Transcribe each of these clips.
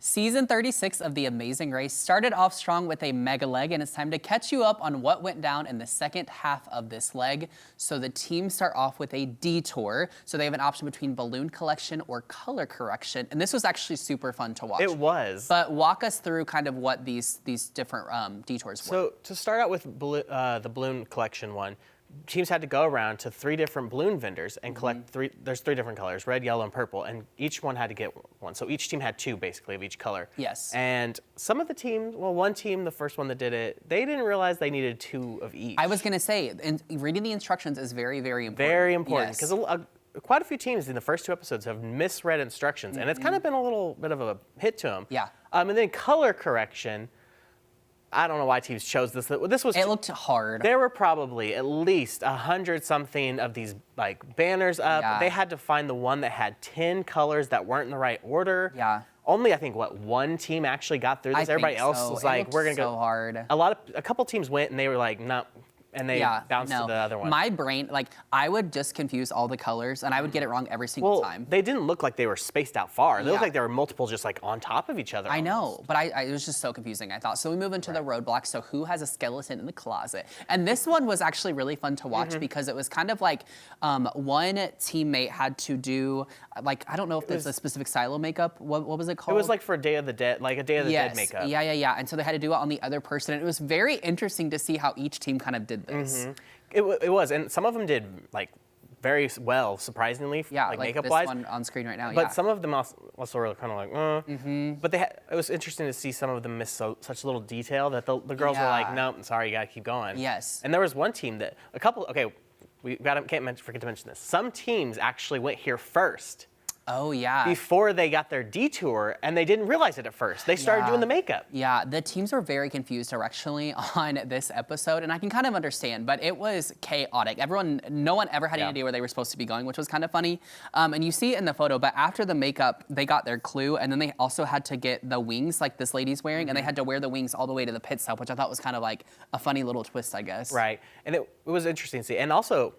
Season 36 of The Amazing Race started off strong with a mega leg, and it's time to catch you up on what went down in the second half of this leg. So the teams start off with a detour. So they have an option between balloon collection or color correction. And this was actually super fun to watch. It was. But walk us through kind of what these different detours were. So to start out with the balloon collection one, teams had to go around to 3 different balloon vendors and collect there's 3 different colors, red, yellow, and purple, and each one had to get one. So each team had 2 basically of each color. Yes. And some of the teams, well, one team, the first one that did it, they didn't realize they needed 2 of each. I was gonna say, and reading the instructions is very, very important. Very important, because yes. Quite a few teams in the first 2 episodes have misread instructions, and it's kind of been a little bit of a hit to them. Yeah. And then color correction, I don't know why teams chose this. This was. It looked hard. There were probably at least 100-something of these like banners up. Yeah. They had to find the one that had 10 colors that weren't in the right order. Yeah. Only I think one team actually got through this. Everybody else was like, "We're gonna go." So hard. A couple teams went and they were like, "No." And they bounced to the other one. My brain, like, I would just confuse all the colors, and I would get it wrong every single time. They didn't look like they were spaced out far. They looked like they were multiple just like on top of each other. I know, but it was just so confusing, I thought. So we move into the roadblock, so who has a skeleton in the closet? And this one was actually really fun to watch because it was kind of like one teammate had to do, like, I don't know if there's a specific style of makeup. What was it called? It was like for a Day of the Dead, like a Day of the Dead makeup. Yeah. And so they had to do it on the other person. And it was very interesting to see how each team kind of did this. It was, and some of them did like very well, surprisingly, like makeup-wise. This one on screen right now. But some of them also were kind of like, But it was interesting to see some of them miss such little detail that the girls were like, "No, I'm sorry, you gotta keep going." Yes. And there was one team that can't forget to mention this. Some teams actually went here first. Oh, yeah. Before they got their detour, and they didn't realize it at first. They started doing the makeup. Yeah, the teams were very confused directionally on this episode, and I can kind of understand, but it was chaotic. No one ever had any idea where they were supposed to be going, which was kind of funny. And you see it in the photo, but after the makeup, they got their clue, and then they also had to get the wings like this lady's wearing, and they had to wear the wings all the way to the pit stop, which I thought was kind of like a funny little twist, I guess. Right, and it was interesting to see. And also,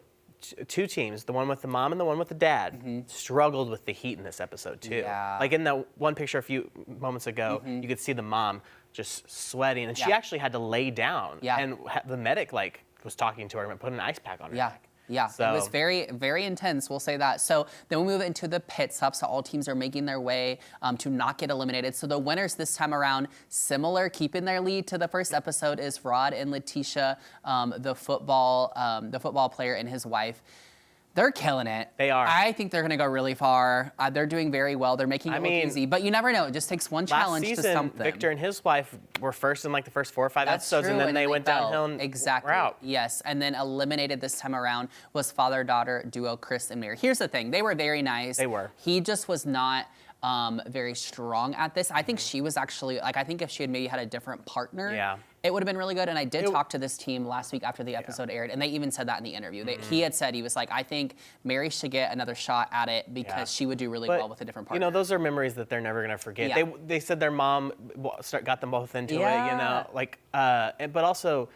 2 teams, the one with the mom and the one with the dad, struggled with the heat in this episode too. Yeah. Like in that one picture a few moments ago, you could see the mom just sweating, and she actually had to lay down. Yeah. And the medic was talking to her and put an ice pack on her neck. Yeah, so. It was very, very intense, we'll say that. So then we move into the pit stop, so all teams are making their way to not get eliminated. So the winners this time around, similar, keeping their lead to the first episode, is Rod and Letitia, the football player and his wife. They're killing it. They are. I think they're going to go really far. They're doing very well. They're making it look easy. But you never know. It just takes one challenge to something. Victor and his wife were first in like the first 4 or 5 episodes, true, and then they went downhill and exactly. were out. Yes, and then eliminated this time around was father-daughter duo Chris and Mary. Here's the thing. They were very nice. They were. He just was not very strong at this. I think she was actually, like, I think if she had maybe had a different partner, it would have been really good. And I did talk to this team last week after the episode aired, and they even said that in the interview. He had said, he was like, I think Mary should get another shot at it because she would do really well with a different partner. You know, those are memories that they're never going to forget. Yeah. They said their mom got them both into it, you know, like, but also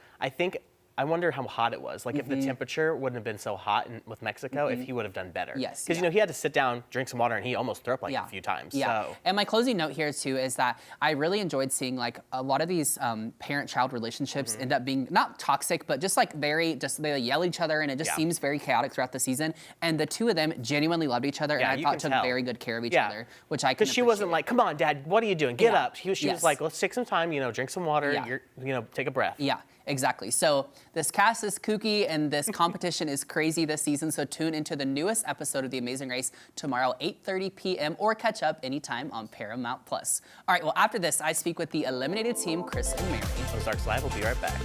I wonder how hot it was. Like if the temperature wouldn't have been so hot with Mexico, if he would have done better. Yes. Because, you know, he had to sit down, drink some water, and he almost threw up like a few times. Yeah. So. And my closing note here, too, is that I really enjoyed seeing, like, a lot of these parent-child relationships end up being not toxic, but just, like, they yell at each other, and it just seems very chaotic throughout the season. And the 2 of them genuinely loved each other, and I thought took very good care of each other, which I can Because she wasn't like, come on, Dad, what are you doing? Get up. She was like, let's take some time, you know, drink some water, take a breath. Yeah. Exactly. So this cast is kooky and this competition is crazy this season. So tune into the newest episode of The Amazing Race tomorrow, 8:30 p.m. or catch up anytime on Paramount+. All right. Well, after this, I speak with the eliminated team, Chris and Mary. Ozarks Live will be right back.